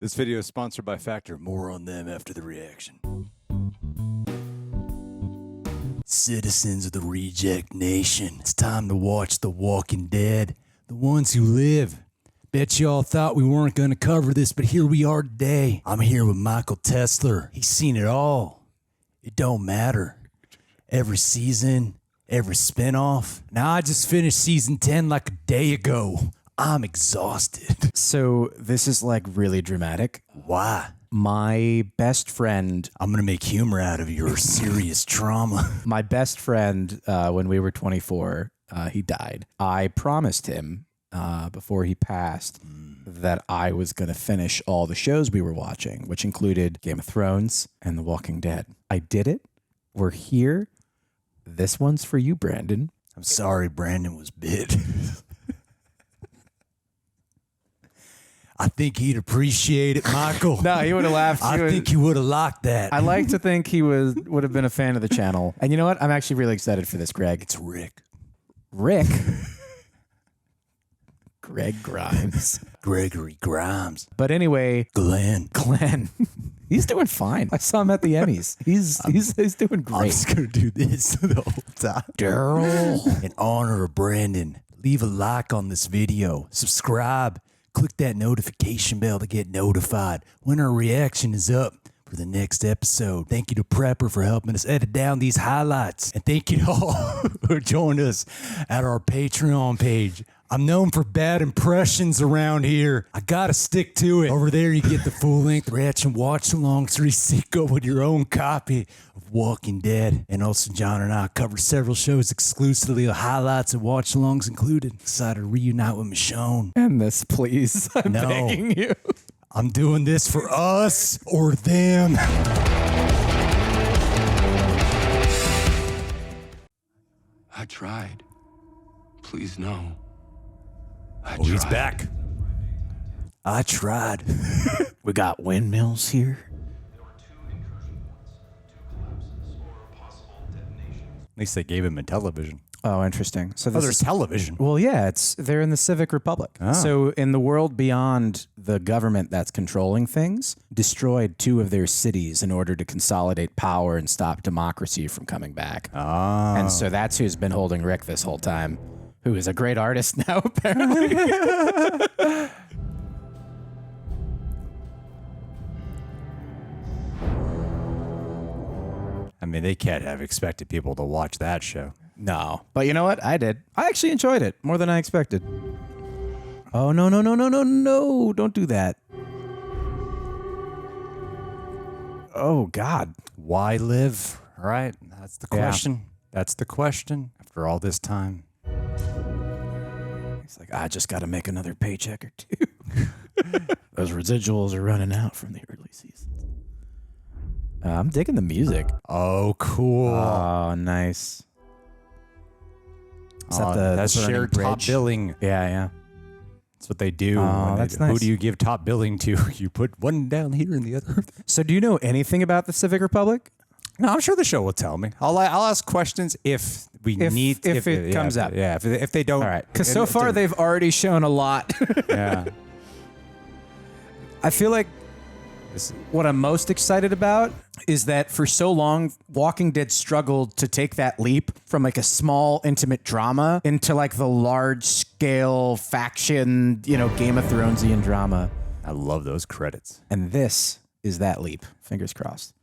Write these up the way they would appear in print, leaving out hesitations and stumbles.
This video is sponsored by Factor. More on them after the reaction. Citizens of the Reject Nation, it's time to watch The Walking Dead. The ones who live. Bet y'all thought we weren't going to cover this, but here we are today. I'm here with Michael Tesler. He's seen it all. It don't matter. Every season, every spinoff. Now, I just finished season 10 like a day ago. I'm exhausted. So this is like really dramatic. Why? My best friend, I'm going to make humor out of your serious trauma. my best friend, when we were 24, he died. I promised him before he passed that I was going to finish all the shows we were watching, which included Game of Thrones and The Walking Dead. I did it. We're here. This one's for you, Brandon. I'm sorry Brandon was bit. I think he'd appreciate it, Michael. No, he would have laughed. I think he would have liked that. I like to think he would have been a fan of the channel. And you know what? I'm actually really excited for this, Greg. It's Rick. Rick? Greg Grimes. Gregory Grimes. But anyway, Glenn. He's doing fine. I saw him at the Emmys. He's doing great. I'm just going to do this the whole time. Daryl. In honor of Brandon, leave a like on this video. Subscribe. Click that notification bell to get notified when our reaction is up for the next episode. Thank you to Prepper for helping us edit down these highlights. And thank you to all who joined us at our Patreon page. I'm known for bad impressions around here. I gotta stick to it. Over there, you get the full-length reaction watch-along 3-cinco with your own copy of Walking Dead. And also, John and I cover several shows exclusively with highlights and watch-alongs included. Excited to reunite with Michonne. End this, please. I'm begging you. I'm doing this for us or them. I tried. Please, no. Oh, he's back. I tried. We got windmills here. At least they gave him a television. Oh, interesting. So There's television. Well, yeah, they're in the Civic Republic. Oh. So in the world beyond, the government that's controlling things destroyed 2 of their cities in order to consolidate power and stop democracy from coming back. Oh. And so that's who's been holding Rick this whole time, who is a great artist now, apparently. I mean, they can't have expected people to watch that show. No. But you know what? I did. I actually enjoyed it more than I expected. Oh, no. Don't do that. Oh, God. Why live, right? That's the question. Yeah. That's the question after all this time. It's like, I just got to make another paycheck or 2. Those residuals are running out from the early seasons. I'm digging the music. Oh, cool. Oh, nice. Is that that's shared bridge? Top billing. Yeah. That's what they do. Oh, that's nice. Who do you give top billing to? You put one down here and the other. So do you know anything about the Civic Republic? No, I'm sure the show will tell me. I'll ask questions if it comes up. Yeah, if they don't. All right. Because so far they've already shown a lot. Yeah. I feel like what I'm most excited about is that for so long, Walking Dead struggled to take that leap from like a small, intimate drama into like the large scale faction, Game of Thronesian drama. I love those credits. And this is that leap. Fingers crossed.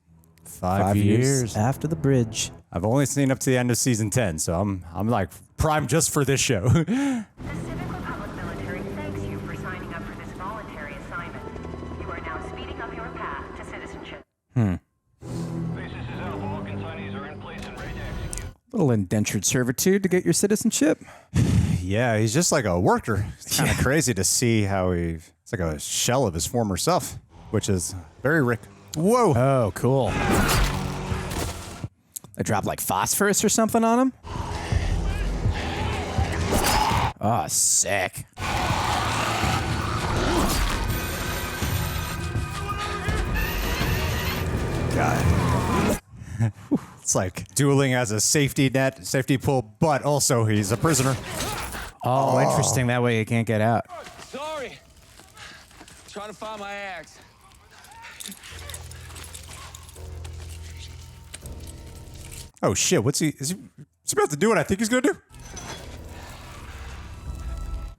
5 years after the bridge. I've only seen up to the end of season 10, so I'm like primed just for this show. The Civic Republic military thanks you for signing up for this voluntary assignment. You are now speeding up your path to citizenship. Basis is out. All consignees are in place and ready to execute. Little indentured servitude to get your citizenship. Yeah, he's just like a worker. It's kind of crazy to see how it's like a shell of his former self, which is very Rick. Whoa. Oh, cool. They dropped like phosphorus or something on him? Oh, sick. God. It's like dueling as a safety net, safety pull, but also he's a prisoner. Oh, interesting. That way he can't get out. Sorry. Trying to find my axe. Oh shit! What's he? Is he about to do what I think he's gonna do?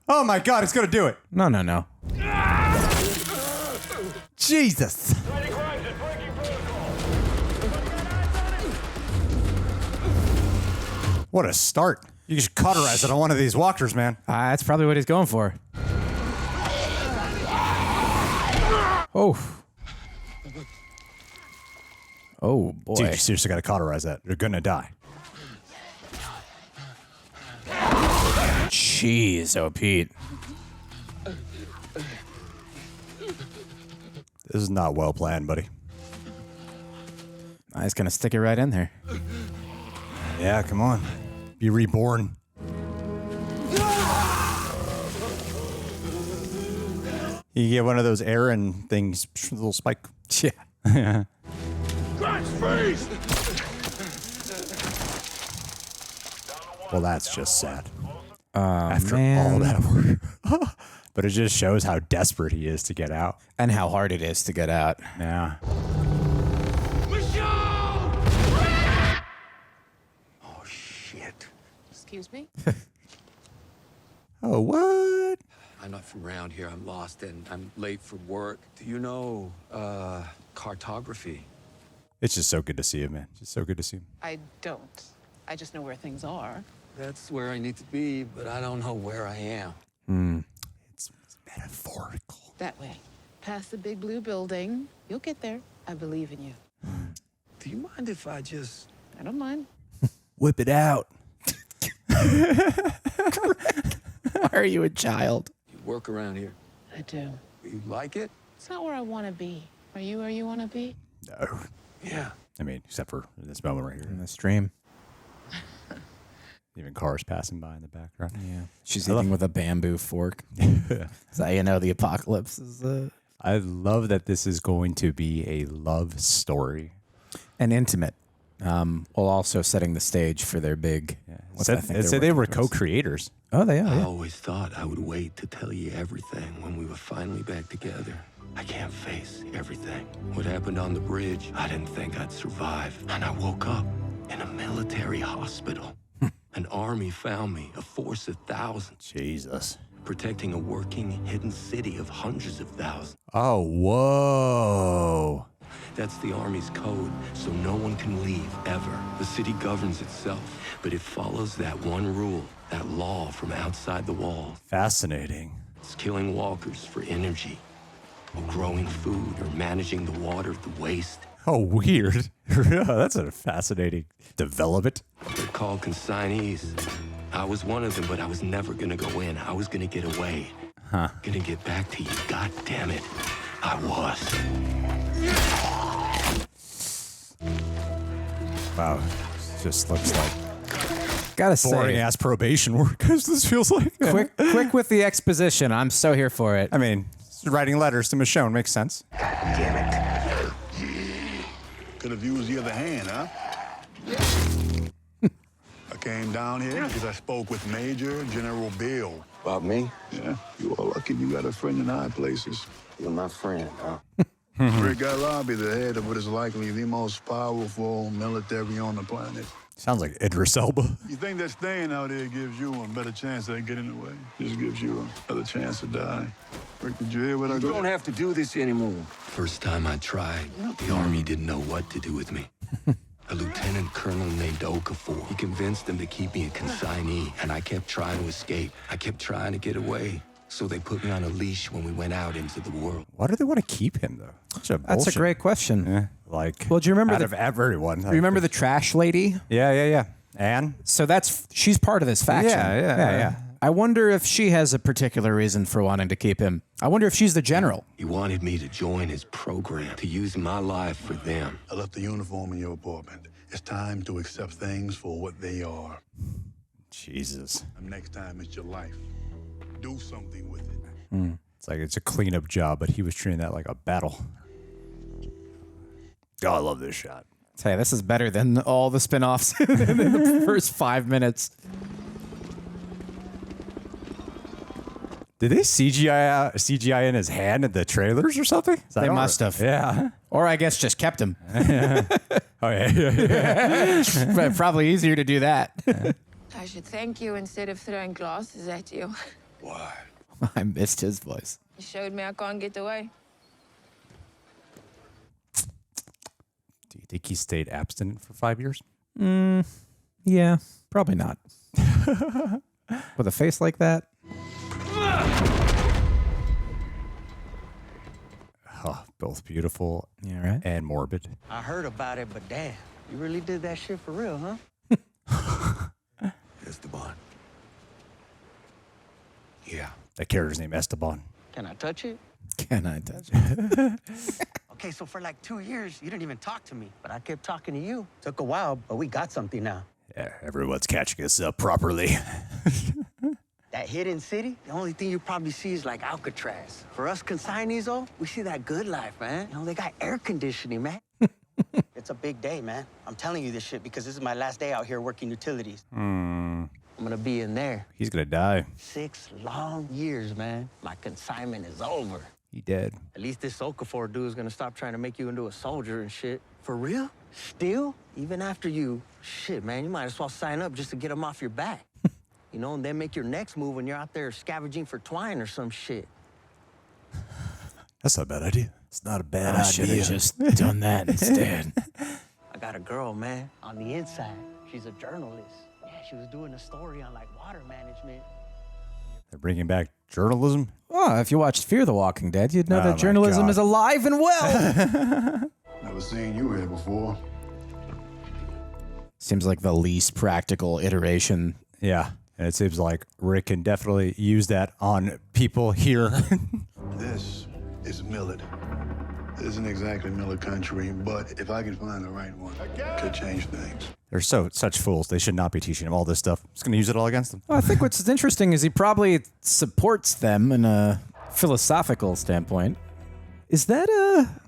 Oh my god! He's gonna do it! No, no, no. Jesus! Grimes is breaking protocol. What a start! You just cauterize it on one of these walkers, man. That's probably what he's going for. Oh. Oh, boy. Dude, you seriously gotta cauterize that. They're gonna die. Jeez, oh, Pete. This is not well planned, buddy. I was going to stick it right in there. Yeah, come on. Be reborn. You get one of those Aaron things, little spike. Yeah. Grimes, freeze! Well, that's just sad. After All that work. But it just shows how desperate he is to get out. And how hard it is to get out. Yeah. Michonne! Oh, shit. Excuse me? Oh, what? I'm not from around here. I'm lost and I'm late for work. Do you know, cartography? It's just so good to see him, man. Just so good to see him. I don't. I just know where things are. That's where I need to be, but I don't know where I am. It's metaphorical. That way. Past the big blue building. You'll get there. I believe in you. Do you mind if I just... I don't mind. Whip it out. Why are you a child? You work around here? I do. You like it? It's not where I want to be. Are you where you want to be? No. Yeah. I mean, except for this moment right here. In the stream. Even cars passing by in the background. Yeah. She's eating with a bamboo fork. So you know the apocalypse is... I love that this is going to be a love story. And intimate. While also setting the stage for their big... It said they were co-creators. Oh, they are, I yeah. always thought I would wait to tell you everything when we were finally back together. I can't face everything. What happened on the bridge, I didn't think I'd survive. And I woke up in a military hospital. An army found me, a force of thousands, Jesus. protecting a working, hidden city of hundreds of thousands. Oh, whoa. That's the Army's code, so no one can leave, ever. The city governs itself, but it follows that one rule, that law from outside the walls. Fascinating. It's killing walkers for energy, or growing food, or managing the water, the waste. Oh, weird. That's a fascinating development. They're called consignees. I was one of them, but I was never gonna go in. I was gonna get away. Gonna get back to you. God damn it. I was. Wow. Just looks like Gotta say, boring ass probation work, as this feels like. quick with the exposition. I'm so here for it. I mean, writing letters to Michonne makes sense. Could have used the other hand, huh? I came down here because I spoke with Major General Bill. About me? Yeah, you are lucky you got a friend in high places. You're my friend, huh? Rick Galabi, the head of what is likely the most powerful military on the planet. Sounds like Idris Elba. You think that staying out there gives you a better chance of getting away? Just gives you another chance to die. Rick, did you hear what I You got? don't have to do this anymore. First time I tried, the Army didn't know what to do with me. A lieutenant colonel named Okafor. He convinced them to keep me a consignee, and I kept trying to escape. I kept trying to get away. So they put me on a leash when we went out into the world. Why do they want to keep him, though? Such a That's a bullshit. great question. Yeah, like, Well, do you remember out the- of everyone? Like, Remember the trash lady? Yeah. Anne? So she's part of this faction. Yeah. I wonder if she has a particular reason for wanting to keep him. I wonder if she's the general. He wanted me to join his program, to use my life for them. I left the uniform in your apartment. It's time to accept things for what they are. Jesus. Next time, it's your life. Do something with it. It's like it's a cleanup job, but he was treating that like a battle. God, I love this shot. Hey, this is better than all the spin-offs in the first 5 minutes. Did they CGI in his hand in the trailers or something? They must have. Yeah. Or I guess just kept him. Oh, yeah. But probably easier to do that. I should thank you instead of throwing glasses at you. Why? I missed his voice. You showed me I can't get away. Do you think he stayed abstinent for 5 years? Yeah, probably not. With a face like that? Oh, both beautiful Yeah, right. and morbid. I heard about it, but damn, you really did that shit for real, huh? Esteban. Yeah. That character's name Esteban. Can I touch it? Can I touch it? Okay, so for like 2 years, you didn't even talk to me, but I kept talking to you. Took a while, but we got something now. Yeah, everyone's catching us up properly. That hidden city, the only thing you probably see is like Alcatraz. For us consignees, though, we see that good life, man. You know, they got air conditioning, man. It's a big day, man. I'm telling you this shit because this is my last day out here working utilities. I'm gonna be in there. He's gonna die. 6 long years, man. My consignment is over. He dead. At least this Okafor dude is gonna stop trying to make you into a soldier and shit. For real? Still? Even after you, shit, man, you might as well sign up just to get him off your back. You know, and then make your next move when you're out there scavenging for twine or some shit. That's not a bad idea. It's not a bad I should idea. have just done that instead. I got a girl, man, on the inside. She's a journalist. Yeah, she was doing a story on, like, water management. They're bringing back journalism. Oh, if you watched Fear the Walking Dead, you'd know Oh that my journalism God. is alive and well. Never seen you here before. Seems like the least practical iteration. Yeah. And it seems like Rick can definitely use that on people here. This is Millard. It isn't exactly Miller country, but if I can find the right one, it could change things. They're such fools. They should not be teaching him all this stuff. Just going to use it all against them. Well, I think what's interesting is he probably supports them in a philosophical standpoint. Is that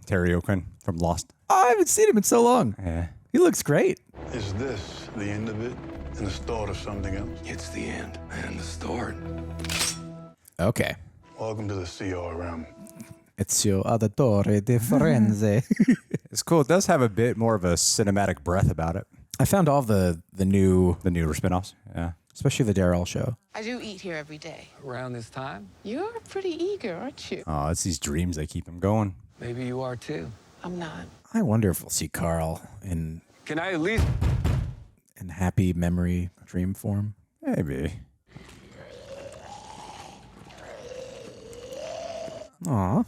Terry O'Quinn from Lost. I haven't seen him in so long. Yeah. He looks great. Is this the end of it and the start of something else? It's the end and the start. Okay. Welcome to the CRM. Ezio Auditore di Firenze. It's cool. It does have a bit more of a cinematic breath about it. I found all the new, The newer spinoffs. Yeah. especially the Daryl show. I do eat here every day. Around this time, You're pretty eager, aren't you? Oh, it's these dreams that keep him going. maybe you are too. I'm not. I wonder if we'll see Carl in Can I at least... happy memory dream form. Maybe. Aw.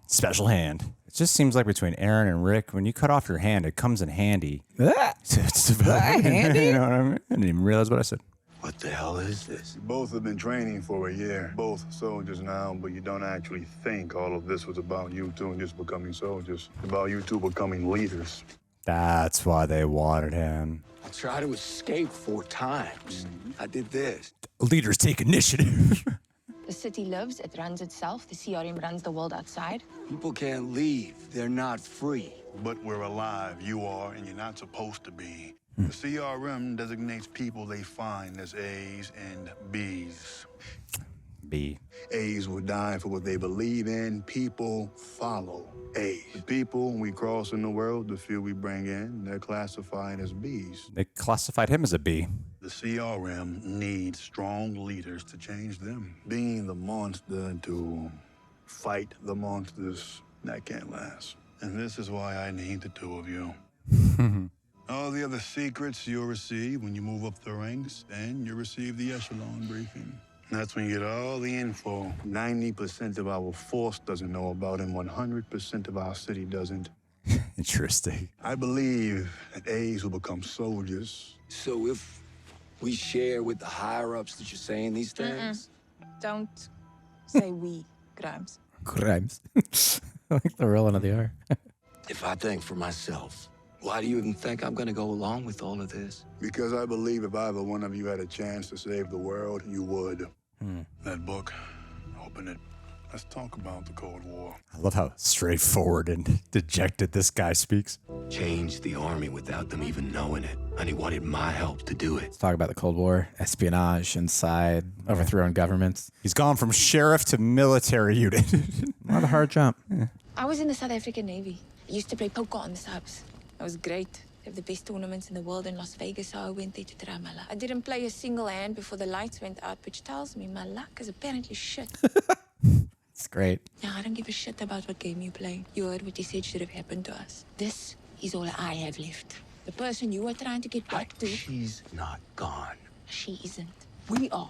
Special hand. It just seems like between Aaron and Rick, when you cut off your hand, it comes in handy. It's handy? You know what I mean? I didn't even realize what I said. What the hell is this? You both have been training for a year. Both soldiers now, but you don't actually think all of this was about you two and just becoming soldiers. It's about you two becoming leaders. That's why they wanted him. I tried to escape 4 times. I did this. Leaders take initiative. The city lives, it runs itself. The CRM runs the world outside. People can't leave. They're not free. But we're alive. You are, and you're not supposed to be. The CRM designates people they find as A's and B's. B. A's will die for what they believe in. People follow A's. The people we cross in the world, the few we bring in, they're classified as B's. They classified him as a B. The CRM needs strong leaders to change them. Being the monster to fight the monsters, that can't last. And this is why I need the two of you. All the other secrets you'll receive when you move up the ranks, and you'll receive the echelon briefing. That's when you get all the info. 90% of our force doesn't know about, and 100% of our city doesn't. Interesting. I believe that A's will become soldiers. So if we share with the higher-ups that you're saying these things? Don't say we, Grimes. Grimes. I like the rolling of the R. If I think for myself, why do you even think I'm gonna go along with all of this? Because I believe if either one of you had a chance to save the world, you would. That book, open it. Let's talk about the Cold War. I love how straightforward and dejected this guy speaks. Change the army without them even knowing it. And he wanted my help to do it. Let's talk about the Cold War, espionage inside, overthrowing governments. He's gone from sheriff to military unit. Not a hard jump. I was in the South African Navy. I used to play poker on the subs. That was great. They have the best tournaments in the world in Las Vegas, so I went there to try my luck. I didn't play a single hand before the lights went out, which tells me my luck is apparently shit. It's great. Now, I don't give a shit about what game you play. You heard what he said should have happened to us. This is all I have left. The person you are trying to get back to, She's not gone. she isn't. We are.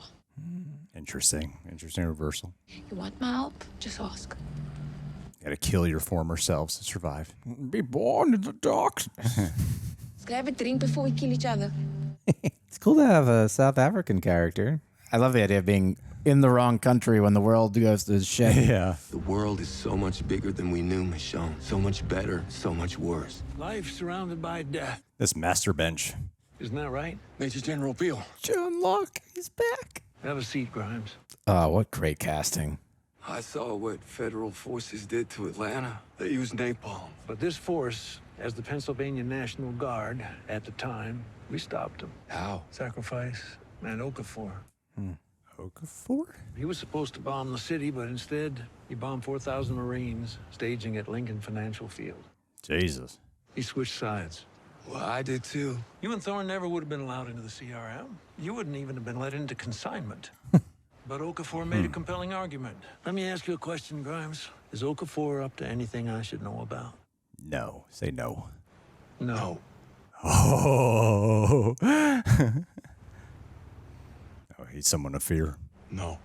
Interesting reversal. You want my help? Just ask. You gotta kill your former selves to survive. Be born in the dark. Let's grab a drink before we kill each other. It's cool to have a South African character. I love the idea of being in the wrong country when the world goes to shit. Yeah. The world is so much bigger than we knew, Michonne. So much better, so much worse. Life surrounded by death. This master bench. Isn't that right? Major General Beale. John Locke, he's back. Have a seat, Grimes. Oh, what great casting. I saw what federal forces did to Atlanta. They used napalm. But this force, as the Pennsylvania National Guard at the time, we stopped them. How? Sacrifice and Okafor. Okafor? He was supposed to bomb the city, but instead, he bombed 4,000 Marines, staging at Lincoln Financial Field. Jesus. He switched sides. Well, I did too. You and Thorne never would have been allowed into the CRM. You wouldn't even have been let into consignment. But Okafor made a compelling argument. Let me ask you a question, Grimes. Is Okafor up to anything I should know about? No. Say no. No. Oh. Oh, he's someone to fear. No.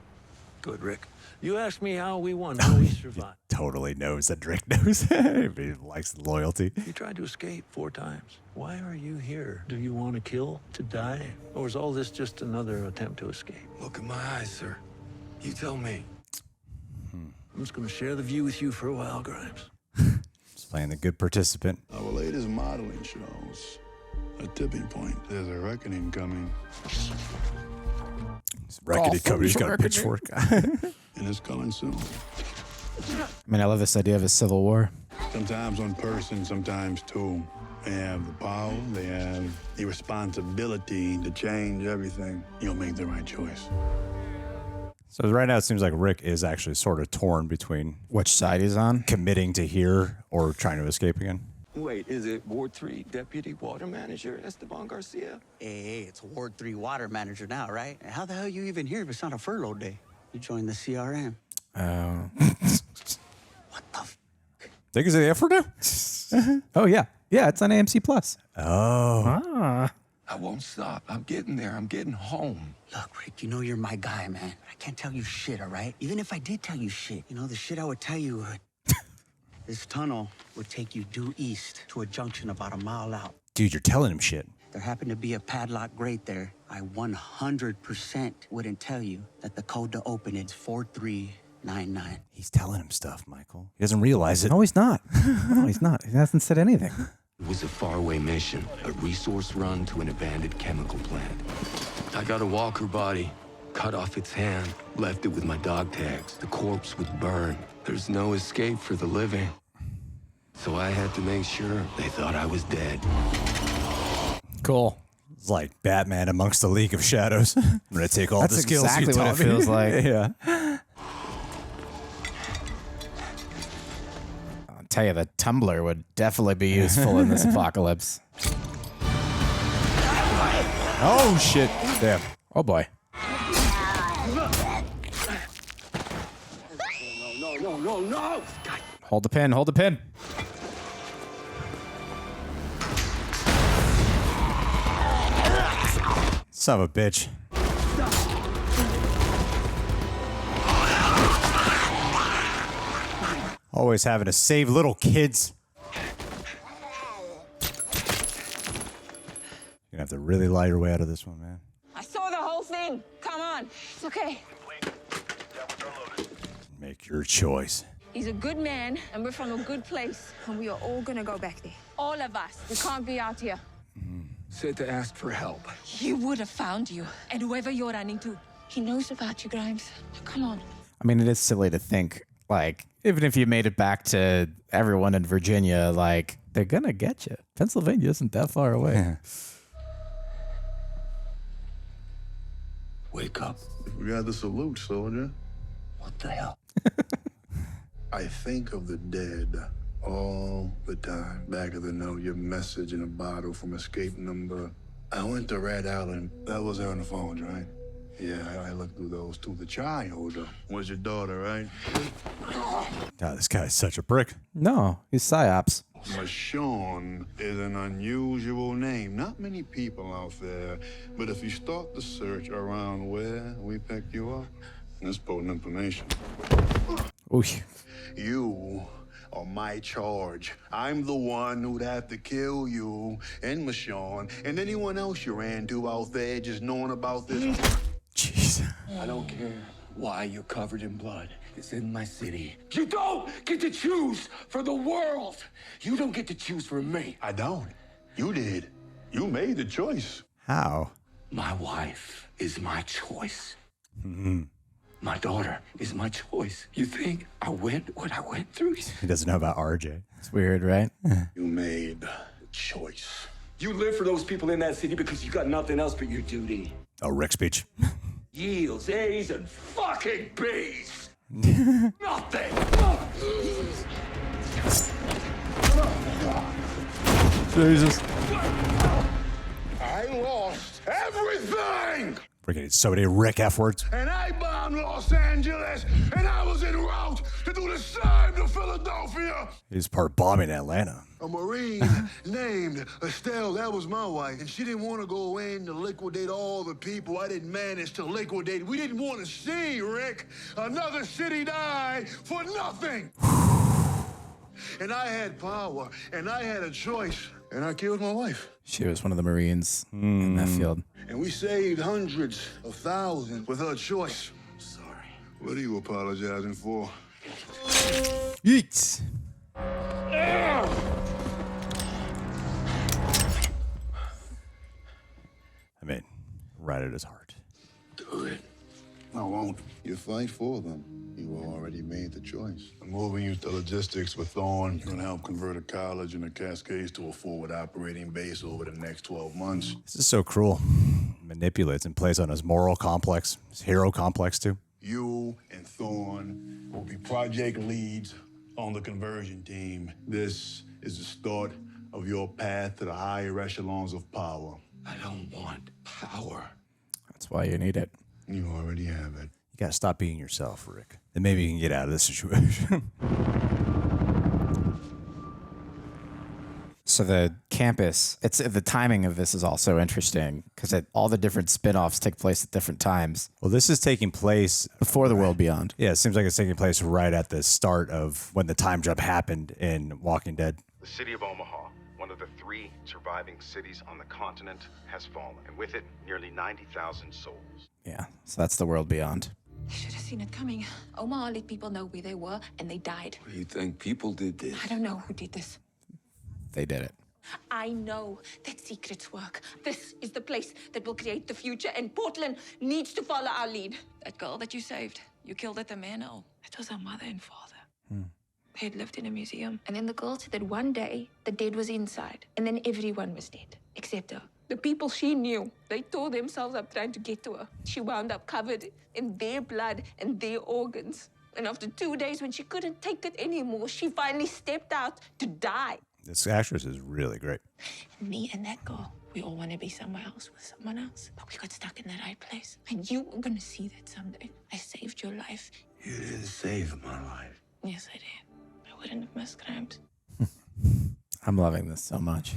Good, Rick. You asked me how we won, how we survived. Totally knows that Drake knows. He likes the loyalty. You tried to escape 4 times. Why are you here? Do you want to kill, to die? Or is all this just another attempt to escape? Look in my eyes, sir. You tell me. I'm just going to share the view with you for a while, Grimes. Just playing the good participant. Our latest modeling shows a tipping point. There's a reckoning coming, He's reckoning coming. He's got a pitchfork. and it's coming soon. I mean, I love this idea of a civil war. Sometimes one person, sometimes two. They have the power, they have the responsibility to change everything. You'll make the right choice. So right now it seems like Rick is actually sort of torn between Which side he's on? committing to here or trying to escape again. Wait, is it Ward 3 Deputy Water Manager Esteban Garcia? Hey, it's Ward 3 water manager now, right? And how the hell you even here if it's not a furlough day? You joined the CRM. What the f? Think is it the effort now? Oh, yeah. Yeah, it's on AMC PLUS. Oh. I won't stop. I'm getting there. I'm getting home. Look, Rick, you know you're my guy, man. I can't tell you shit, all right? Even if I did tell you shit, you know, the shit I would tell you would... This tunnel would take you due east to a junction about a mile out. Dude, you're telling him shit. There happened to be a padlock grate there. I 100% wouldn't tell you that the code to open it's 4399. He's telling him stuff, Michael. He doesn't realize it. No, he's not. No, he's not. He hasn't said anything. It was a faraway mission, a resource run to an abandoned chemical plant. I got a walker body, cut off its hand, left it with my dog tags. The corpse would burn. There's no escape for the living. So I had to make sure they thought I was dead. Cool. It's like Batman amongst the League of Shadows. I'm going to take all That's the skills exactly you what taught it me. feels like. Yeah. I'll tell you, the tumbler would definitely be useful in this apocalypse. Oh, shit. Damn. Oh, boy. No! Hold the pin. Hold the pin. Son of a bitch. Always having to save little kids. You're gonna have to really lie your way out of this one, man. I saw the whole thing. Come on. It's okay. Make your choice. He's a good man, and we're from a good place. And we are all gonna go back there. All of us. We can't be out here. Said to ask for help. He would have found you. And whoever you're running to. He knows about you, Grimes. Come on. I mean, it is silly to think Like, even if you made it back to everyone in Virginia, like, they're going to get you. Pennsylvania isn't that far away. Wake up. We got the salute, soldier. What the hell? I think of the dead all the time. Back of the note, your message in a bottle from escape number. I went to Red Island. That was her on the phone, right? Yeah, I looked through those too. The child was your daughter, right? God, this guy's such a prick. No, he's psyops. Michonne is an unusual name. Not many people out there, but if you start the search around where we picked you up, that's potent information. Ooh. You are my charge. I'm the one who'd have to kill you and Michonne and anyone else you ran to out there just knowing about this. Jeez. I don't care why you're covered in blood. It's in my city. You don't get to choose for the world. You don't get to choose for me. I don't. You did. You made the choice. How? My wife is my choice. Mm-hmm. My daughter is my choice. You think I went what I went through? He doesn't know about RJ. It's weird, right? You made the choice. You live for those people in that city because you got nothing else but your duty. Oh, Rick speech. Yields, A's, and fucking B's. Nothing. Jesus. I lost everything! We're getting so many Rick F words. And I bombed Los Angeles, and I was en route to do the same to Philadelphia. He's part bombing Atlanta. A Marine named Estelle, that was my wife, and she didn't want to go in to liquidate all the people I didn't manage to liquidate. We didn't want to see, Rick, another city die for nothing. And I had power, and I had a choice, and I killed my wife. She was one of the Marines in that field. And we saved hundreds of thousands with her choice. Sorry. What are you apologizing for? Yeet. I mean, right at his heart. Do it. I won't. You fight for them. You already made the choice. I'm moving you to logistics with Thorne. You're gonna help convert a college in the Cascades to a forward operating base over the next 12 months. This is so cruel. Manipulates and plays on his moral complex, his hero complex too. You and Thorne will be project leads on the conversion team. This is the start of your path to the higher echelons of power. I don't want power. That's why you need it. You already have it. You gotta stop being yourself, Rick. Then maybe you can get out of this situation. So the campus, the timing of this is also interesting because all the different spin-offs take place at different times. Well, this is taking place before the World Beyond. Yeah, it seems like it's taking place right at the start of when the time jump happened in Walking Dead. The city of Omaha, one of the 3 surviving cities on the continent, has fallen, and with it, nearly 90,000 souls. Yeah, so that's the World Beyond. I should have seen it coming. Omaha let people know where they were, and they died. What do you think people did this? I don't know who did this. They did it. I know that secrets work. This is the place that will create the future, and Portland needs to follow our lead. That girl that you saved, you killed at the manor. It was her mother and father. They had lived in a museum. And then the girl said that one day, the dead was inside, and then everyone was dead, except her. The people she knew, they tore themselves up trying to get to her. She wound up covered in their blood and their organs. And after 2 days, when she couldn't take it anymore, she finally stepped out to die. This actress is really great. Me and that girl, we all want to be somewhere else with someone else. But we got stuck in the right place. And you were going to see that someday. I saved your life. You didn't save my life. Yes, I did. I wouldn't have missed Grimes. I'm loving this so much.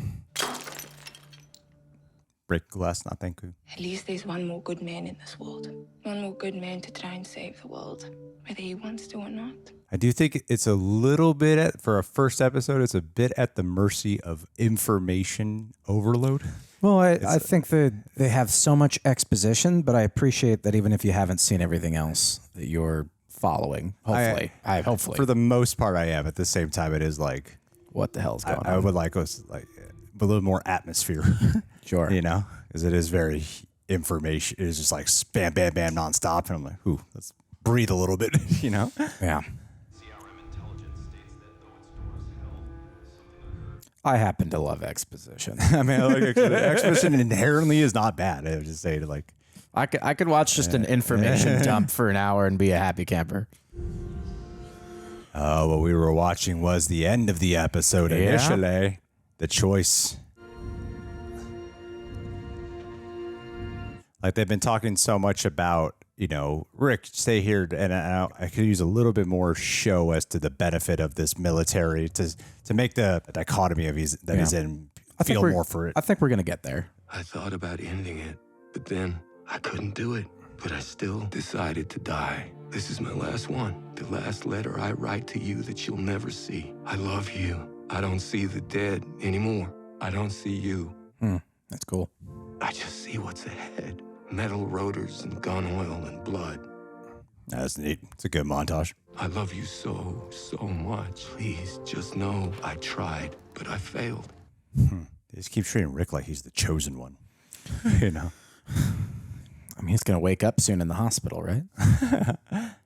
Break glass, not thank you. At least there's one more good man in this world. One more good man to try and save the world, whether he wants to or not. I do think it's a little bit, for a first episode, it's a bit at the mercy of information overload. Well, I think that they have so much exposition, but I appreciate that even if you haven't seen everything else, that you're following. Hopefully. Hopefully. For the most part, I am. At the same time, it is like, what the hell's going on? I would like us like a little more atmosphere. Sure. You know, because it is very information. It is just like spam, bam, bam, nonstop. And I'm like, ooh, let's breathe a little bit, you know? Yeah. I happen to love exposition. I mean, like, exposition inherently is not bad. I would just say, like, I could watch just an information dump for an hour and be a happy camper. What we were watching was the end of the episode initially. The choice. Like, they've been talking so much about, you know, Rick, stay here, and I could use a little bit more show as to the benefit of this military to make the dichotomy of he's in feel more for it. I think we're going to get there. I thought about ending it, but then I couldn't do it. But I still decided to die. This is my last one. The last letter I write to you that you'll never see. I love you. I don't see the dead anymore. I don't see you. That's cool. I just see what's ahead. Metal rotors and gun oil and blood. That's neat. It's a good montage. I love you so, so much. Please just know I tried, but I failed. They just keep treating Rick like he's the chosen one. You know? I mean, he's going to wake up soon in the hospital, right?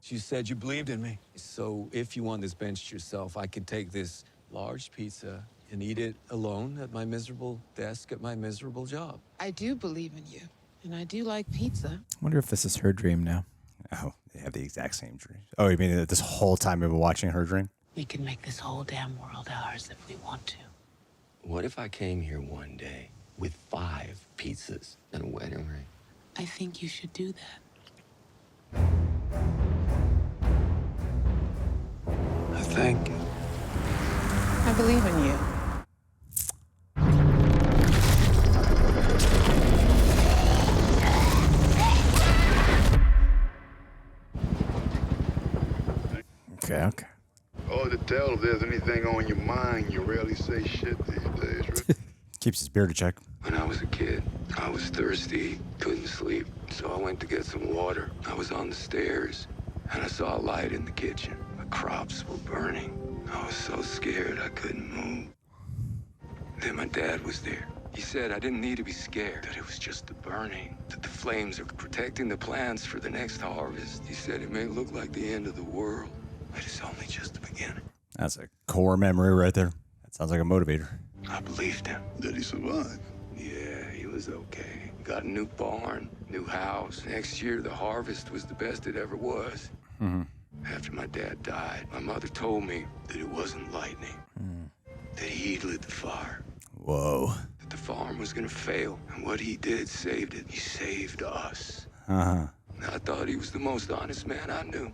You said you believed in me. So if you want this benched yourself, I could take this large pizza and eat it alone at my miserable desk at my miserable job. I do believe in you, and I do like pizza. I wonder if this is her dream now. Oh, they have the exact same dream. Oh, you mean that this whole time we've been watching her dream? We can make this whole damn world ours if we want to. What if I came here one day with 5 pizzas and a wedding ring? I think you should do that. Thank you. I believe in you. Okay. Oh, to tell if there's anything on your mind, you rarely say shit these days, right? Keeps his beard in check. When I was a kid, I was thirsty, couldn't sleep, so I went to get some water. I was on the stairs, and I saw a light in the kitchen. The crops were burning. I was so scared I couldn't move. Then my dad was there. He said I didn't need to be scared, that it was just the burning, that the flames are protecting the plants for the next harvest. He said it may look like the end of the world, but it's only just the beginning. That's a core memory right there. That sounds like a motivator. I believed him. Did he survive? Yeah, he was okay. Got a new barn, new house. Next year, the harvest was the best it ever was. After my dad died, my mother told me that it wasn't lightning, that he'd lit the fire. Whoa. That the farm was gonna fail, and what he did saved it. He saved us. Uh-huh. I thought he was the most honest man I knew.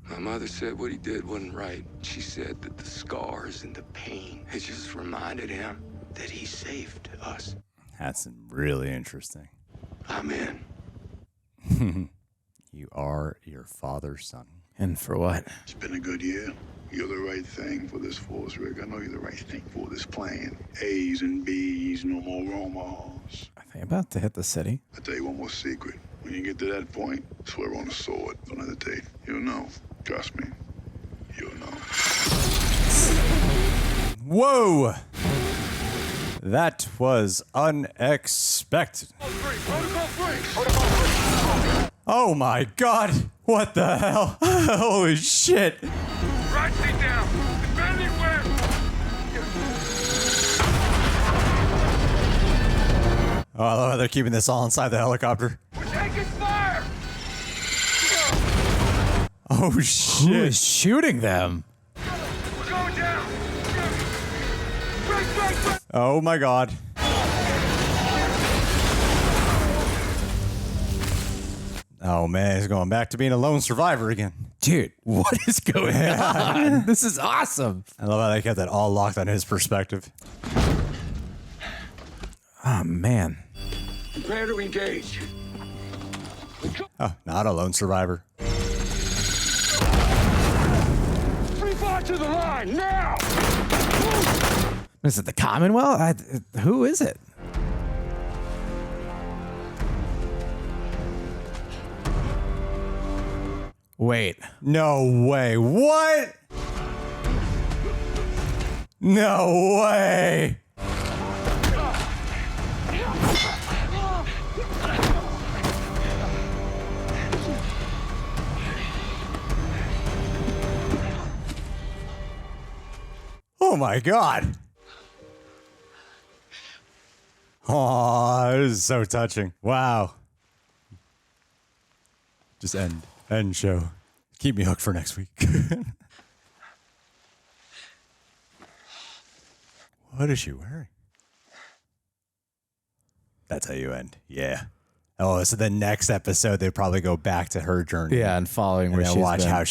My mother said what he did wasn't right. She said that the scars and the pain, it just reminded him that he saved us. That's really interesting. I'm in. You are your father's son. And for what? It's been a good year. You're the right thing for this force, Rick. I know you're the right thing for this plan. A's and B's, no more Romos. Are they about to hit the city? I'll tell you one more secret. When you get to that point, swear on a sword. Don't hesitate. You'll know. Trust me. You'll know. Whoa! That was unexpected. Oh my god! What the hell? Holy shit! Right seat down. Defending where? Oh, I love how they're keeping this all inside the helicopter. We're taking fire! Oh shit! Who is shooting them? We're going down! Break! Oh my god. Oh man, he's going back to being a lone survivor again. Dude, what is going on? This is awesome. I love how they kept that all locked on his perspective. Oh, man. Prepare to engage. Oh, not a lone survivor. Free fire to the line, now! Is it the Commonwealth? Who is it? Wait. No way. What? No way. Oh my god. Oh, this is so touching. Wow. Just end show. Keep me hooked for next week. What is she wearing? That's how you end. Yeah. Oh, so the next episode they probably go back to her journey. Yeah, and following where and she's watch been. how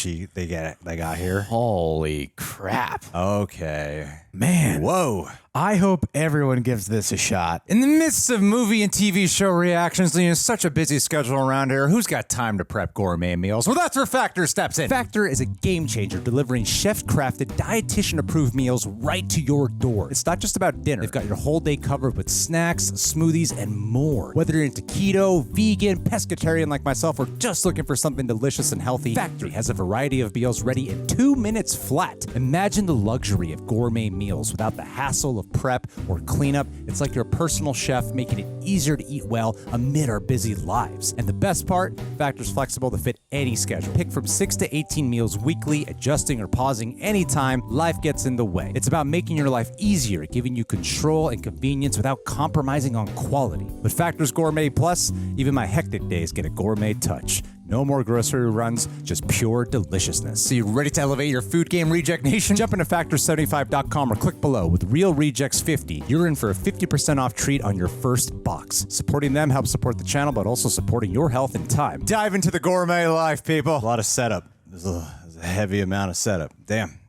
they got here. Holy crap. Okay. Man. Whoa. I hope everyone gives this a shot. In the midst of movie and TV show reactions, it's such a busy schedule around here. Who's got time to prep gourmet meals? Well, that's where Factor steps in. Factor is a game changer, delivering chef-crafted, dietitian-approved meals right to your door. It's not just about dinner. They've got your whole day covered with snacks, smoothies, and more. Whether you're into keto, vegan, pescatarian like myself, or just looking for something delicious and healthy, Factor has a variety of meals ready in 2 minutes flat. Imagine the luxury of gourmet meals without the hassle of prep or cleanup. It's like your personal chef, making it easier to eat well amid our busy lives. And the best part, Factor's flexible to fit any schedule. Pick from 6 to 18 meals weekly, adjusting or pausing anytime life gets in the way. It's about making your life easier, giving you control and convenience without compromising on quality. With Factor's Gourmet Plus, even my hectic days get a gourmet touch. No more grocery runs, just pure deliciousness. So you ready to elevate your food game, Reject Nation? Jump into Factor75.com or click below. With Real Rejects 50, you're in for a 50% off treat on your first box. Supporting them helps support the channel, but also supporting your health and time. Dive into the gourmet life, people. A lot of setup. There's a heavy amount of setup. Damn.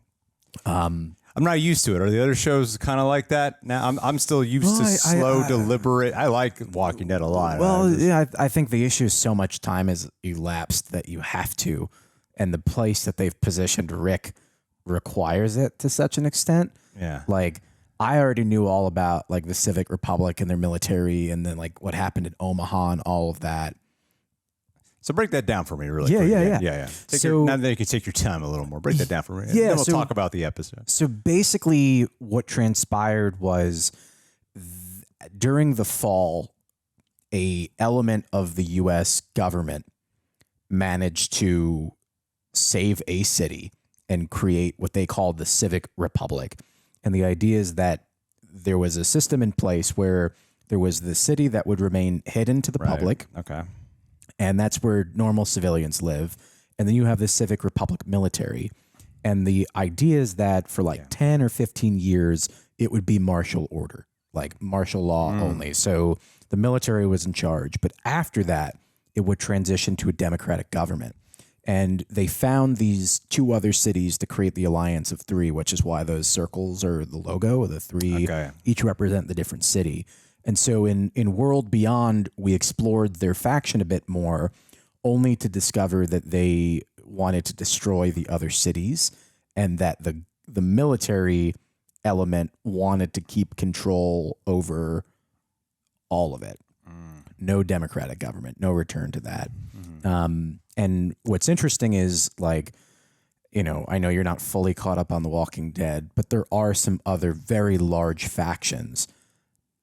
I'm not used to it. Are the other shows kind of like that? Now I'm still used to slow, deliberate. I like Walking Dead a lot. Well, I think the issue is so much time has elapsed that you have to, and the place that they've positioned Rick requires it to such an extent. Yeah. Like, I already knew all about like the Civic Republic and their military, and then like what happened in Omaha and all of that. So break that down for me, really. Yeah. Now that you can take your time a little more, break that down for me. Yeah, Then we'll talk about the episode. So basically, what transpired was during the fall, a element of the U.S. government managed to save a city and create what they called the Civic Republic. And the idea is that there was a system in place where there was the city that would remain hidden to the public. Okay. And that's where normal civilians live. And then you have the Civic Republic military. And the idea is that for like 10 or 15 years, it would be martial order, like martial law only. So the military was in charge. But after that, it would transition to a democratic government. And they found these 2 other cities to create the alliance of 3, which is why those circles are the logo of the 3 each represent the different city. And so in World Beyond, we explored their faction a bit more, only to discover that they wanted to destroy the other cities, and that the military element wanted to keep control over all of it. No democratic government, no return to that. And what's interesting is, like, you know, I know you're not fully caught up on The Walking Dead, but there are some other very large factions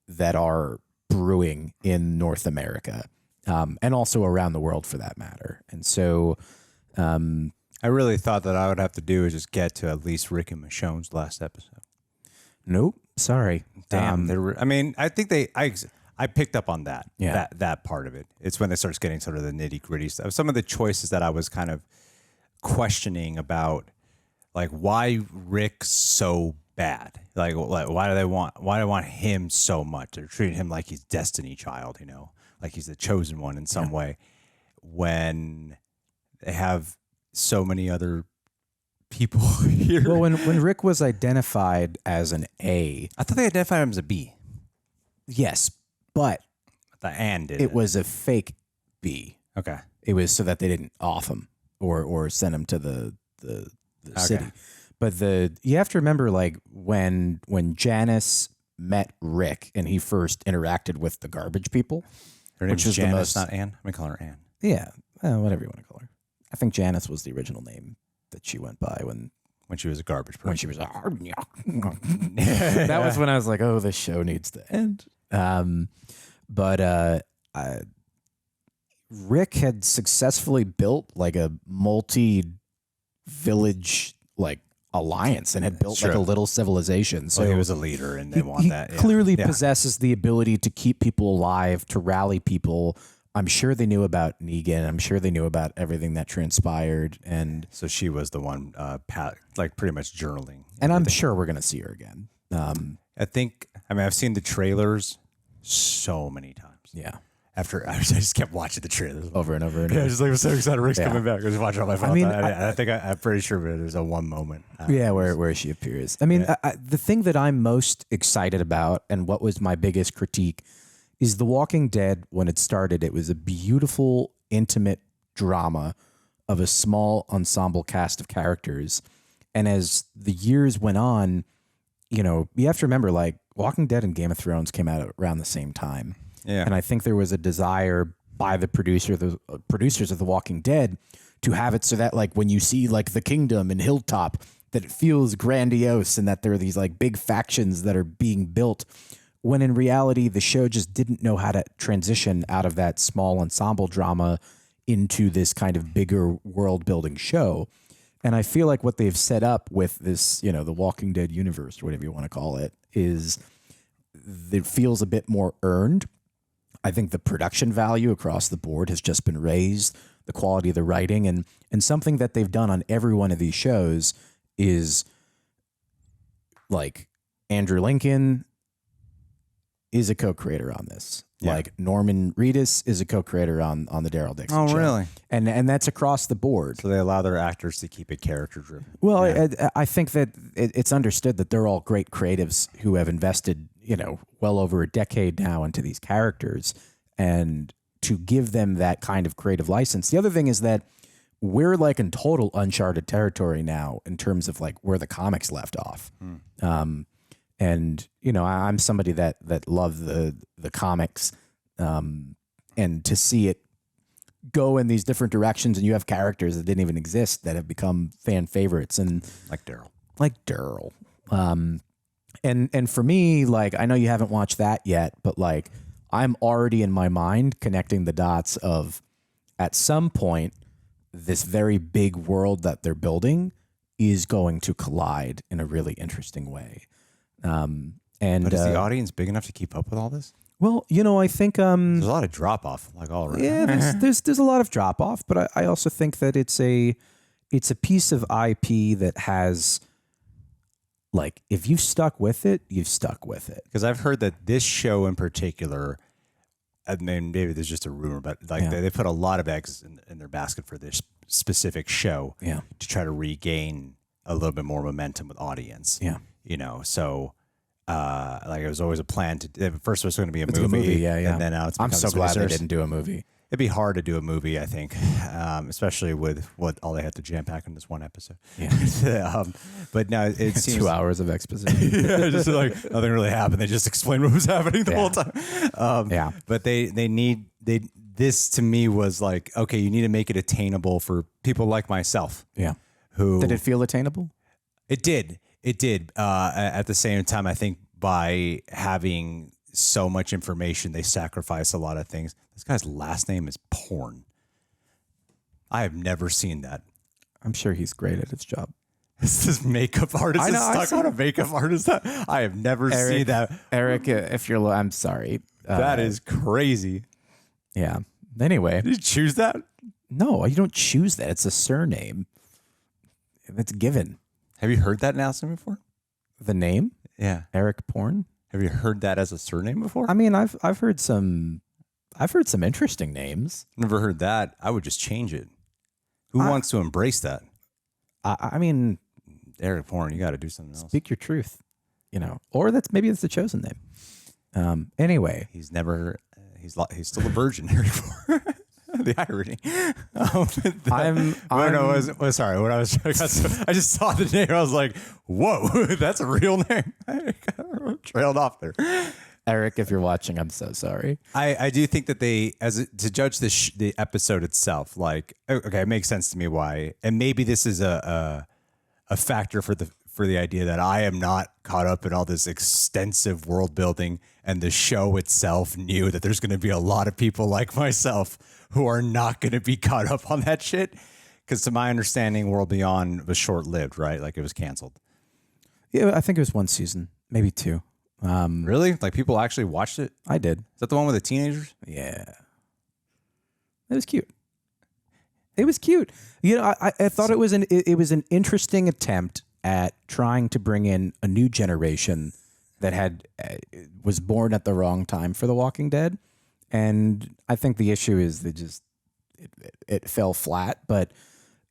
that are brewing in North America, and also around the world for that matter. And so I really thought that I would have to do is just get to at least Rick and Michonne's last episode. Nope. Sorry. Damn. I mean, I think I picked up on that. Yeah. That part of it. It's when it starts getting sort of the nitty gritty stuff. Some of the choices that I was kind of questioning about, like, why Rick's so bad? Like why do they want him so much? They're treating him like he's Destiny Child, you know, like he's the chosen one in some way, when they have so many other people here. Well, when Rick was identified as an A, I thought they identified him as a B. Yes, but it was a fake B. Okay. It was so that they didn't off him or send him to the city. But you have to remember, like, when Janice met Rick and he first interacted with the garbage people. Her name is Janice, not Anne. I'm going to call her Anne. Yeah, whatever you want to call her. I think Janice was the original name that she went by when she was a garbage person. When she was that was when I was like, oh, this show needs to end. But Rick had successfully built like a multi-village, like alliance and had built like a little civilization. So he was a leader, and they want that. Yeah. Clearly possesses the ability to keep people alive, to rally people. I'm sure they knew about Negan. I'm sure they knew about everything that transpired. And so she was the one, like pretty much journaling. And I'm sure we're going to see her again. I've seen the trailers so many times. Yeah. After I just kept watching the trailers over and over and over. Yeah, I was just like, I'm so excited Rick's coming back. I was watching on my phone. I'm pretty sure there's a one moment. Where she appears. I mean, the thing that I'm most excited about, and what was my biggest critique, is The Walking Dead. When it started, it was a beautiful, intimate drama of a small ensemble cast of characters. And as the years went on, you have to remember, like, Walking Dead and Game of Thrones came out around the same time. Yeah. And I think there was a desire by the producers of The Walking Dead to have it so that, like, when you see like the Kingdom and Hilltop, that it feels grandiose and that there are these like big factions that are being built, when in reality the show just didn't know how to transition out of that small ensemble drama into this kind of bigger world building show. And I feel like what they've set up with this, the Walking Dead universe, or whatever you want to call it, is it feels a bit more earned. I think the production value across the board has just been raised, the quality of the writing, and something that they've done on every one of these shows is, like, Andrew Lincoln is a co-creator on this. Yeah. Like, Norman Reedus is a co-creator on the Daryl Dixon show. Oh, really? And that's across the board. So they allow their actors to keep it character-driven. Well, yeah. I think that it's understood that they're all great creatives who have invested, well over a decade now into these characters, and to give them that kind of creative license. The other thing is that we're like in total uncharted territory now in terms of like where the comics left off. And, I'm somebody that loved the comics, and to see it go in these different directions, and you have characters that didn't even exist that have become fan favorites, and like Daryl. And for me, like, I know you haven't watched that yet, but like, I'm already in my mind connecting the dots of, at some point, this very big world that they're building is going to collide in a really interesting way. But is the audience big enough to keep up with all this? Well, I think there's a lot of drop off, like all around. Yeah, there's a lot of drop off, but I also think that it's a piece of IP that has, like, if you've stuck with it, you've stuck with it. Because I've heard that this show in particular, I mean, maybe there's just a rumor, but like they put a lot of eggs in their basket for this specific show, to try to regain a little bit more momentum with audience. Yeah. So like it was always a plan to. First, it was going to be a movie, and then now it's. I'm so glad they didn't do a movie. It'd be hard to do a movie, I think, especially with what all they had to jam pack in this one episode. Yeah. But now it seems 2 hours of exposition. just like nothing really happened. They just explained what was happening the whole time. But this to me was like, okay, you need to make it attainable for people like myself. Yeah. Who did it feel attainable? It did. It did. At the same time, I think by having so much information, they sacrifice a lot of things. This guy's last name is Porn. I have never seen that. I'm sure he's great at his job. This makeup artist is stuck on a makeup artist. I have never seen that. Eric, if you're, I'm sorry. That is crazy. Yeah. Anyway. Did you choose that? No, you don't choose that. It's a surname. That's given. Have you heard that announcement before? The name? Yeah. Eric Porn? Have you heard that as a surname before? I mean, I've heard some interesting names. Never heard that. I would just change it. Who wants to embrace that? I mean, Eric Porn, you got to do something else. Speak your truth, or maybe it's the chosen name. Anyway, he's still a virgin. Eric Porn. The irony. Sorry. What I was, I just saw the name. I was like, "Whoa, that's a real name." I trailed off there. Eric, if you're watching, I'm so sorry. I do think that to judge the episode itself, like, okay, it makes sense to me why, and maybe this is a factor for the idea that I am not caught up in all this extensive world building, and the show itself knew that there's going to be a lot of people like myself who are not going to be caught up on that shit. Because to my understanding, World Beyond was short-lived, right? Like it was canceled. Yeah, I think it was 1 season, maybe 2. Really? Like people actually watched it? I did. Is that the one with the teenagers? Yeah. It was cute. It was cute. You know, I thought it was an interesting attempt at trying to bring in a new generation that was born at the wrong time for The Walking Dead, and I think the issue is that it fell flat. But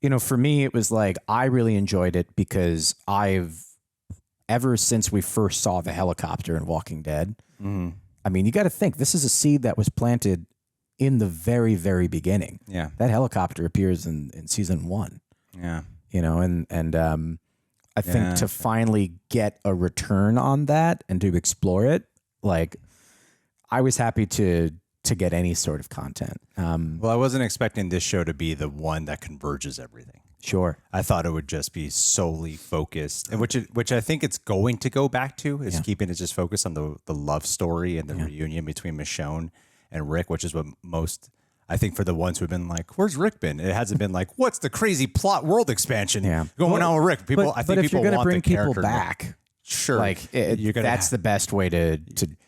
you know, for me, it was like I really enjoyed it because ever since we first saw the helicopter in Walking Dead. I mean, you got to think this is a seed that was planted in the very, very beginning. Yeah. That helicopter appears in season 1. Yeah. You know, and I think to finally get a return on that and to explore it, like I was happy to get any sort of content. Well, I wasn't expecting this show to be the one that converges everything. Sure. I thought it would just be solely focused, and which I think it's going to go back to is keeping it just focused on the love story and the reunion between Michonne and Rick, which is what most, I think, for the ones who've been like, where's Rick been? It hasn't been like, what's the crazy plot world expansion going on with Rick? People, I think if people you're going to want bring the people character back, sure, like that's the best way to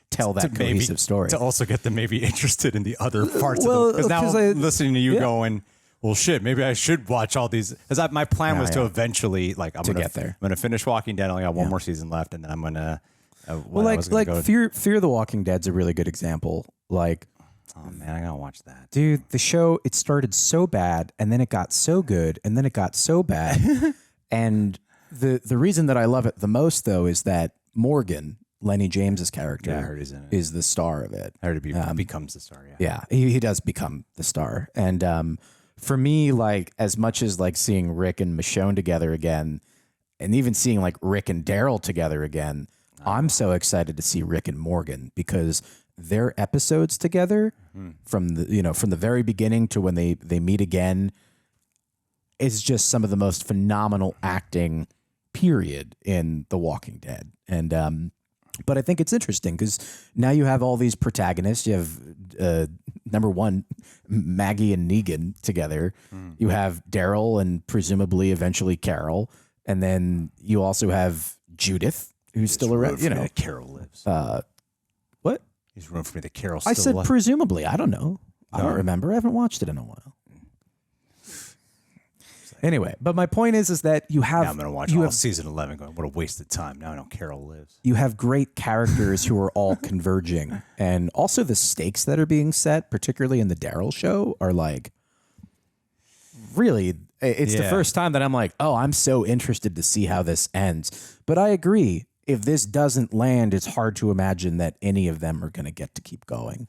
tell that cohesive story. To also get them maybe interested in the other parts Well, of the, because now listening to you going, well, shit, maybe I should watch all these. Because my plan was to eventually, like, I'm going to finish Walking Dead. I only got one more season left, and then I'm going to. Fear the Walking Dead's a really good example. Like, oh man, I gotta watch that, dude. The show, it started so bad, and then it got so good, and then it got so bad. And the reason that I love it the most, though, is that Morgan, Lenny James's character, I heard he's in it, is the star of it. I heard he becomes the star. Yeah, he does become the star. And for me, like, as much as like seeing Rick and Michonne together again, and even seeing like Rick and Daryl together again, I'm so excited to see Rick and Morgan because their episodes together from the very beginning to when they meet again is just some of the most phenomenal acting period in The Walking Dead. And but I think it's interesting because now you have all these protagonists. You have number one, Maggie and Negan together. You have Daryl and presumably eventually Carol, and then you also have Judith, who's still around. You know, Carol lives. What? There's room for me that Carol. I said presumably. I don't know. I don't remember. I haven't watched it in a while. Anyway, but my point is that you have. Now I'm going to watch all season 11 going, what a waste of time. Now I know Carol lives. You have great characters who are all converging. And also the stakes that are being set, particularly in the Daryl show, are like, really, it's the first time that I'm like, oh, I'm so interested to see how this ends. But I agree. If this doesn't land, it's hard to imagine that any of them are going to get to keep going.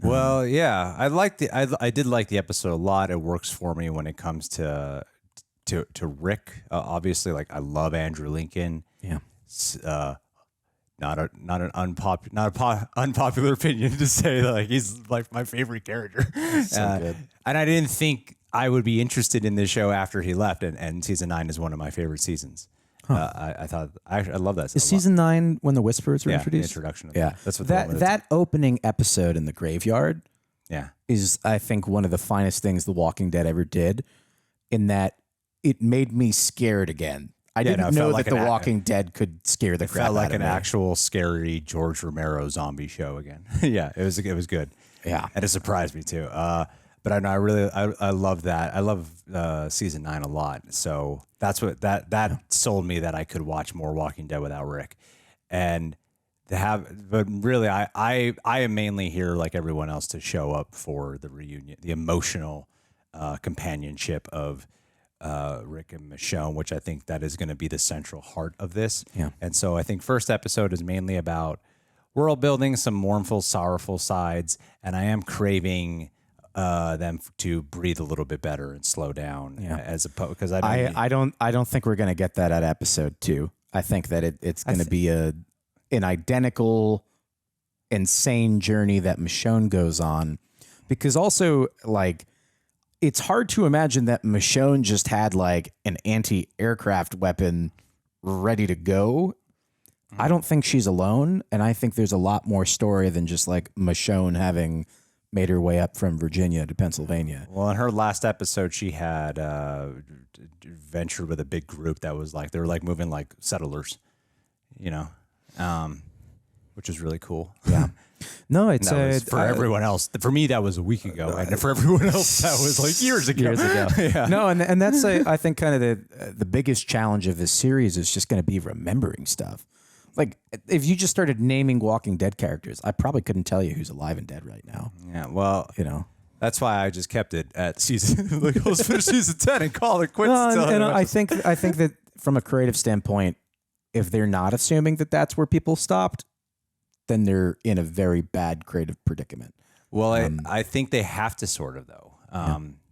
Well, yeah, I did like the episode a lot. It works for me when it comes to Rick. Obviously, like I love Andrew Lincoln. Yeah. Not an unpopular opinion to say that like he's like my favorite character. So good. And I didn't think I would be interested in this show after he left. And season 9 is one of my favorite seasons. I thought I love that. Is season 9 when the Whisperers were introduced? The introduction. That's what that opening episode in the graveyard. Yeah, is I think one of the finest things The Walking Dead ever did. In that it made me scared again. I didn't know that The Walking Dead could scare the crap out of me. It felt like an actual scary George Romero zombie show again. Yeah, it was good. Yeah, and it surprised me too. But I know I love that. I love season 9 a lot. So that's what that sold me that I could watch more Walking Dead without Rick, but really I am mainly here like everyone else to show up for the reunion, the emotional companionship of Rick and Michonne, which I think that is going to be the central heart of this. Yeah. And so I think first episode is mainly about world building, some mournful, sorrowful sides, and I am craving them to breathe a little bit better and slow down. Yeah. As opposed because I don't think we're going to get that at episode 2. I think that it's going to be an identical insane journey that Michonne goes on, because also like it's hard to imagine that Michonne just had like an anti-aircraft weapon ready to go. I don't think she's alone, and I think there's a lot more story than just like Michonne having made her way up from Virginia to Pennsylvania. Well, in her last episode, she had ventured with a big group that was like, they were like moving like settlers, you know, which is really cool. Yeah. No, it's for everyone else. For me, that was a week ago, and for everyone else, that was like years ago. Yeah. No, and that's I think kind of the biggest challenge of this series is just going to be remembering stuff. Like if you just started naming Walking Dead characters, I probably couldn't tell you who's alive and dead right now. Yeah, well, you know, that's why I just kept it at season. Like, let's finish season 10 and call it quits. No, and I think that from a creative standpoint, if they're not assuming that that's where people stopped, then they're in a very bad creative predicament. Well, I think they have to sort of, though.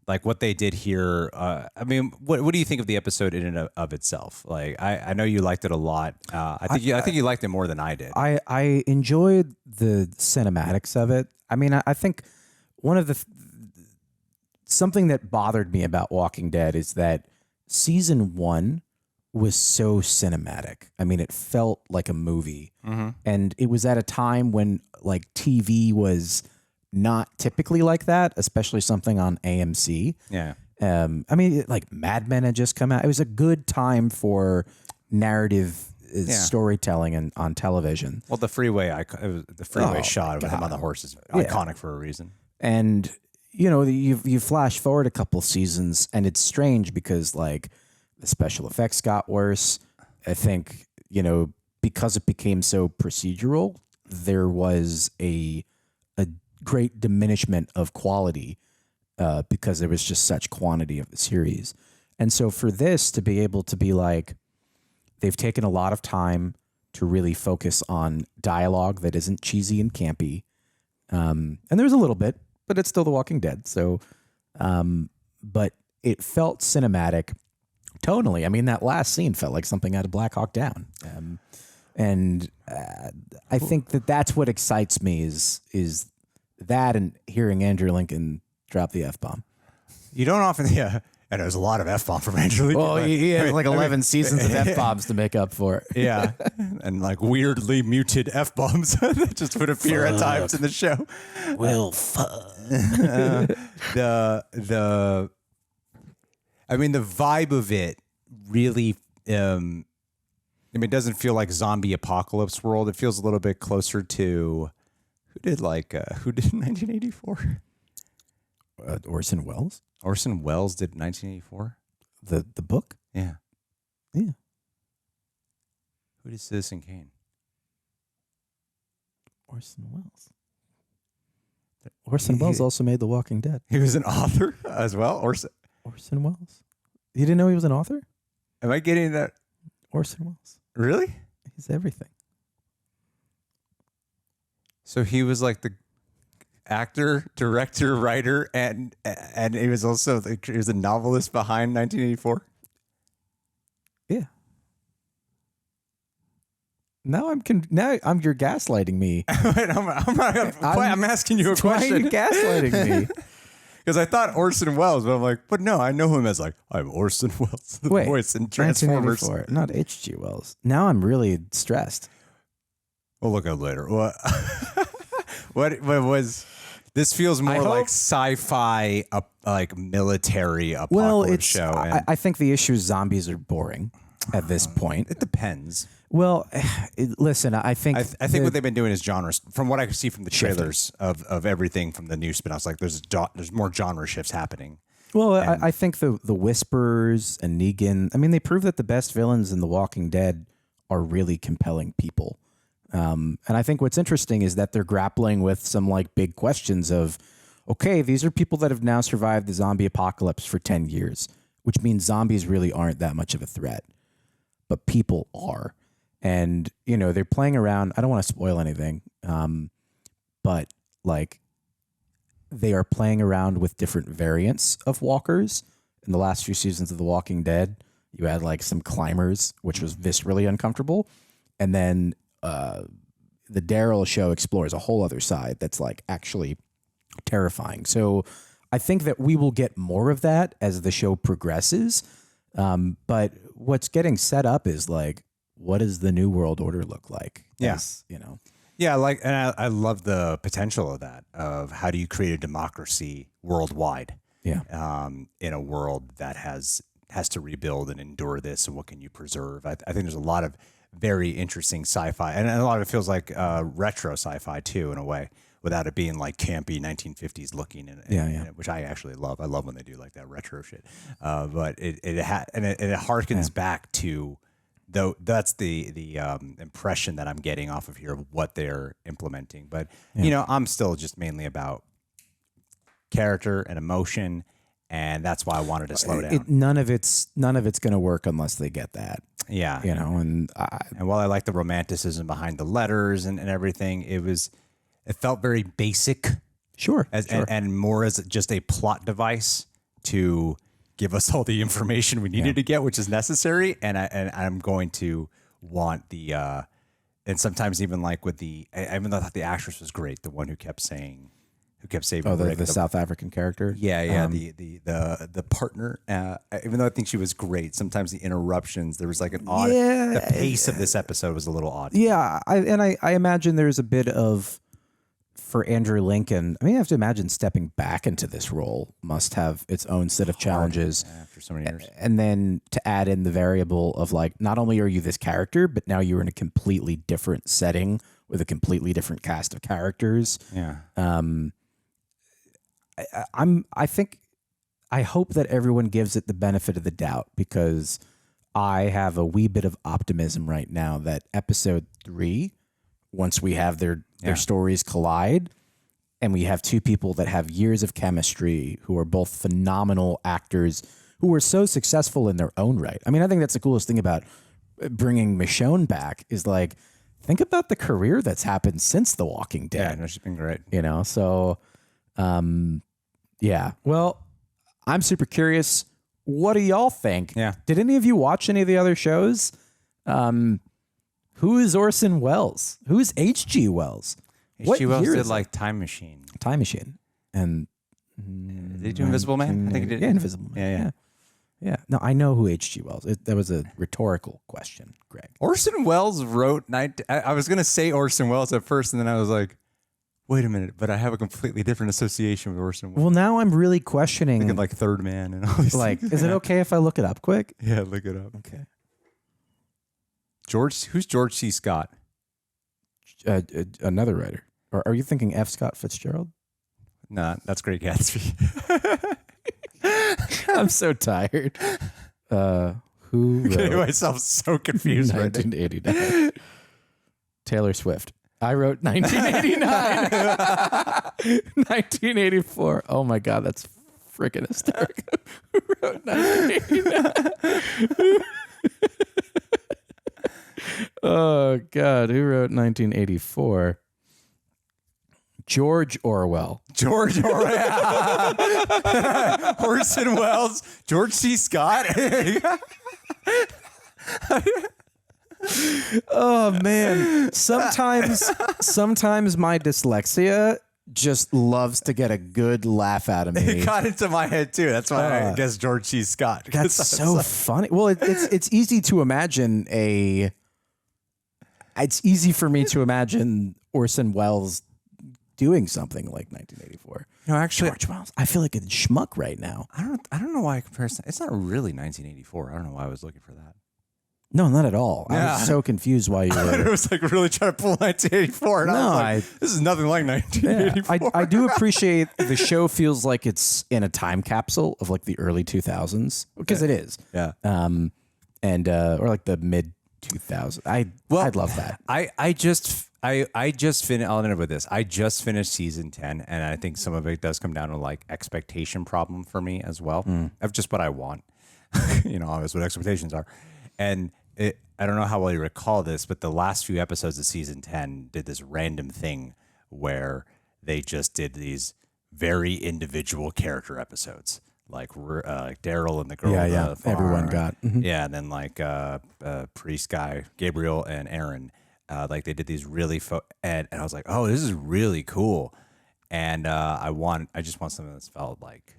Like what they did here. I mean, what do you think of the episode in and of itself? Like, I know you liked it a lot. I think you liked it more than I did. I enjoyed the cinematics of it. I mean, I think one of something that bothered me about Walking Dead is that season 1 was so cinematic. I mean, it felt like a movie. And it was at a time when like TV was not typically like that, especially something on AMC. Yeah. I mean, like Mad Men had just come out. It was a good time for narrative storytelling on television. Well, the freeway shot of him on the horse is iconic for a reason. And you know, you flash forward a couple seasons, and it's strange because like the special effects got worse. I think, you know, because it became so procedural, there was a great diminishment of quality because there was just such quantity of the series. And so for this to be able to be like, they've taken a lot of time to really focus on dialogue that isn't cheesy and campy. And there's a little bit, but it's still The Walking Dead. So, but it felt cinematic tonally. I mean, that last scene felt like something out of Black Hawk Down. And I think that's what excites me is that and hearing Andrew Lincoln drop the F-bomb. You don't often, and there's a lot of F-bomb from Andrew Lincoln. Well, he had like 11 seasons of F-bombs to make up for it. Yeah. And like weirdly muted F-bombs that just would appear at times in the show. Well, fuck. I mean, the vibe of it really, I mean, it doesn't feel like zombie apocalypse world. It feels a little bit closer to who did 1984? Orson Welles. Orson Welles did 1984. The book? Yeah. Yeah. Who did Citizen Kane? Orson Welles. Orson Welles also made The Walking Dead. He was an author as well? Orson Welles. You didn't know he was an author? Am I getting that? Orson Welles. Really? He's everything. So he was like the actor, director, writer, and he was also he was a novelist behind 1984. Yeah. Now you're gaslighting me. I'm asking you a question. Why are you gaslighting me? Because I thought Orson Welles, but I'm like, but no, I know him as like, I'm Orson Welles, the voice in Transformers. 1984, not H.G. Wells. Now I'm really stressed. We'll look at it later. What was this? Feels more like sci-fi, like military apocalypse show. I think the issue is zombies are boring at this point. It depends. Well, listen, I think what they've been doing is genres. From what I see from the trailers of everything from the new spin-offs, like there's more genre shifts happening. Well, I think the Whisperers and Negan, I mean, they prove that the best villains in The Walking Dead are really compelling people. And I think what's interesting is that they're grappling with some like big questions of, okay, these are people that have now survived the zombie apocalypse for 10 years, which means zombies really aren't that much of a threat, but people are. And, you know, they're playing around. I don't want to spoil anything, but like they are playing around with different variants of walkers. In the last few seasons of The Walking Dead, you had like some climbers, which was viscerally uncomfortable. And then the Daryl show explores a whole other side that's like actually terrifying. So I think that we will get more of that as the show progresses. But what's getting set up is like, what does the New World Order look like? Yes. You know, Yeah, like, and I love the potential of that. Of how do you create a democracy worldwide? Yeah. In a world that has to rebuild and endure this, and what can you preserve? I think there's a lot of very interesting sci-fi, and a lot of it feels like retro sci-fi too, in a way, without it being like campy 1950s looking, which I actually love. I love when they do like that retro shit. But it harkens back to, though, that's the impression that I'm getting off of here of what they're implementing. But you know, I'm still just mainly about character and emotion. And that's why I wanted to slow down. None of it's going to work unless they get that. Yeah, you know, and while I like the romanticism behind the letters and everything, it felt very basic. Sure, and more as just a plot device to give us all the information we needed to get, which is necessary. And I'm going to want the and sometimes even like with I even thought the actress was great, the one who kept saving. The South African character. Yeah. The partner. Even though I think she was great, sometimes the interruptions, there was like an odd. The pace of this episode was a little odd. Yeah, I imagine there's a bit of, for Andrew Lincoln. I mean, I have to imagine stepping back into this role must have its own set of challenges after so many years. And then to add in the variable of like, not only are you this character, but now you're in a completely different setting with a completely different cast of characters. Yeah. I hope that everyone gives it the benefit of the doubt, because I have a wee bit of optimism right now that episode 3, once we have their stories collide and we have two people that have years of chemistry, who are both phenomenal actors, who are so successful in their own right. I mean, I think that's the coolest thing about bringing Michonne back is like, think about the career that's happened since The Walking Dead. Yeah, no, she's been great. You know, so... yeah. Well, I'm super curious. What do y'all think? Yeah. Did any of you watch any of the other shows? Who is Orson Welles? Who is H.G. Wells? H.G. Wells did like Time Machine. Time Machine. And did he do Invisible Man? I think he did. Yeah, Invisible Man. Yeah. No, I know who H.G. Wells. That was a rhetorical question, Greg. Orson Welles wrote I was going to say Orson Welles at first, and then I was like, wait a minute, but I have a completely different association with Orson Welles. Well, now I'm really questioning. Thinking like Third Man and all these like, things. Is it okay if I look it up quick? Yeah, look it up. Okay. Who's George C. Scott? Another writer. Or are you thinking F. Scott Fitzgerald? Nah, that's Great Gatsby. I'm so tired. Who wrote? Getting myself so confused right now. 1989. Taylor Swift. I wrote 1989. 1984. Oh my God, that's freaking hysterical. Who wrote 1989? Oh God, who wrote 1984? George Orwell. George Orwell. Orson Welles. George C. Scott. Oh man. Sometimes my dyslexia just loves to get a good laugh out of me. It got into my head too. That's why I guess George C. Scott. That's so funny. Well, it's easy to imagine it's easy for me to imagine Orson Welles doing something like 1984. No, actually, George Wells. I feel like a schmuck right now. I don't know why I compare. It's not really 1984. I don't know why I was looking for that. No, not at all. Yeah. I was so confused why you were. It was like really trying to pull 1984. And I was like, this is nothing like 1984. Yeah, I do appreciate the show feels like it's in a time capsule of like the early 2000s, because it is. Yeah. Or like the mid 2000s. I'd love that. I just finished. I'll end up with this. I just finished season 10, and I think some of it does come down to like expectation problem for me as well, of just what I want. You know, always what expectations are, and I don't know how well you recall this, but the last few episodes of season 10 did this random thing where they just did these very individual character episodes. Like Daryl and the girl. Yeah. Everyone got. Mm-hmm. Yeah, and then like priest guy, Gabriel and Aaron. Like they did these really and I was like, oh, this is really cool. And I just want something that's felt like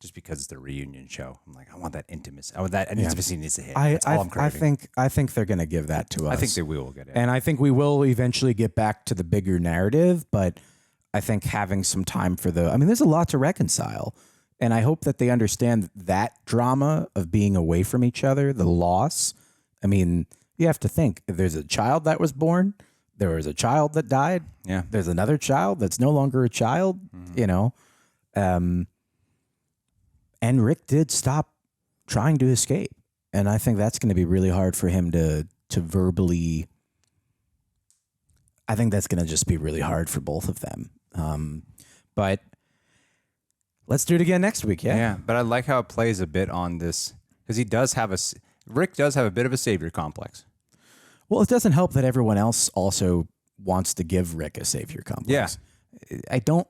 just because it's the reunion show. I'm like, I want that intimacy. I want that intimacy needs to hit. That's I, all I'm craving. I think they're going to give that to us. I think they will get it. And I think we will eventually get back to the bigger narrative, but I think having some time for there's a lot to reconcile. And I hope that they understand that drama of being away from each other, the loss. I mean, you have to think, if there's a child that was born, there was a child that died. Yeah. There's another child that's no longer a child, you know. And Rick did stop trying to escape. And I think that's going to be really hard for him to verbally. I think that's going to just be really hard for both of them. But let's do it again next week. Yeah. Yeah. But I like how it plays a bit on this because Rick does have a bit of a savior complex. Well, it doesn't help that everyone else also wants to give Rick a savior complex. Yeah.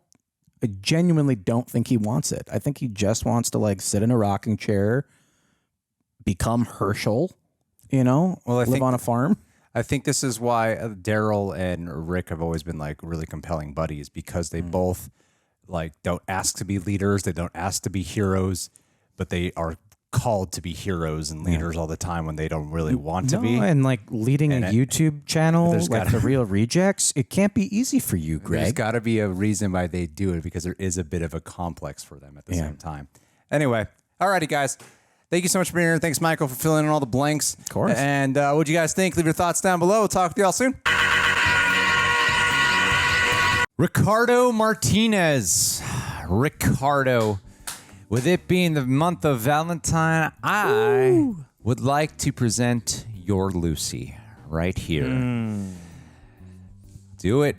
I genuinely don't think he wants it. I think he just wants to like sit in a rocking chair, become Herschel, live on a farm. I think this is why Daryl and Rick have always been like really compelling buddies because they both like don't ask to be leaders. They don't ask to be heroes, but they are called to be heroes and leaders all the time when they don't really want to be. And like leading a YouTube channel like The Real Rejects, it can't be easy for you, Greg. There's got to be a reason why they do it because there is a bit of a complex for them at the same time. Anyway, alrighty, guys. Thank you so much for being here. Thanks, Michael, for filling in all the blanks. Of course. And what do you guys think? Leave your thoughts down below. We'll talk to y'all soon. Ricardo Martinez. Ricardo. With it being the month of Valentine, I would like to present your Lucy right here. Do it.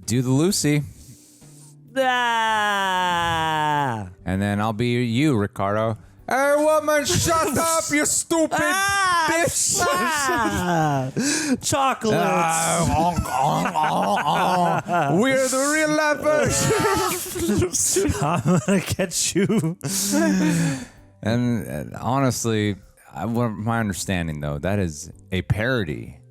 Do the Lucy. And then I'll be you, Ricardo. Hey, woman, shut up, you stupid bitch. Chocolates. We're the real lovers. I'm going to get you. And honestly, my understanding, though, that is a parody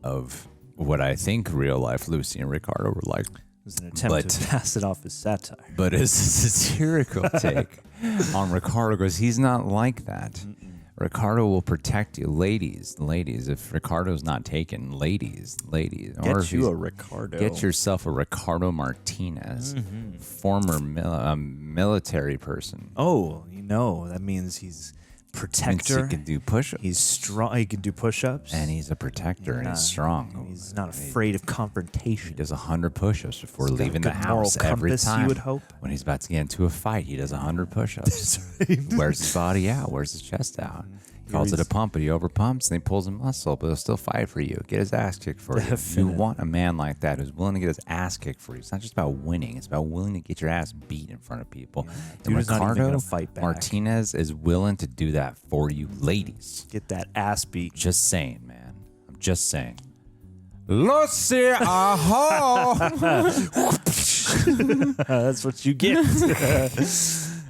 of what I think real life Lucy and Ricardo were like. It was an attempt to pass it off as satire. But it's a satirical take on Ricardo because he's not like that. Ricardo will protect you. Ladies, if Ricardo's not taken, ladies. Get you a Ricardo. Get yourself a Ricardo Martinez, former military person. Oh, that means he's protector. He can do push-ups. He's strong. He can do push-ups. And he's a protector, and he's strong. He's not afraid of confrontation. He does 100 push-ups before leaving the house every time. You would hope. When he's about to get into a fight, he does 100 push-ups. Wears his body out, wears his chest out. He calls it a pump, but he overpumps, and he pulls a muscle, but he'll still fight for you. Get his ass kicked for you. You want a man like that who's willing to get his ass kicked for you. It's not just about winning. It's about willing to get your ass beat in front of people. Dude and is not even Ricardo gonna fight back. Martinez is willing to do that for you, ladies. Get that ass beat. Just saying, man. I'm just saying. Lucy, aho! That's what you get.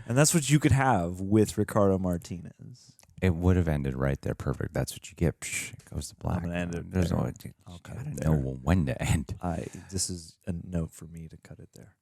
And that's what you could have with Ricardo Martinez. It would have ended right there. Perfect. That's what you get. Psh, it goes to black. I'm gonna end it There's there. no. I'll cut it know when to end. This is a note for me to cut it there.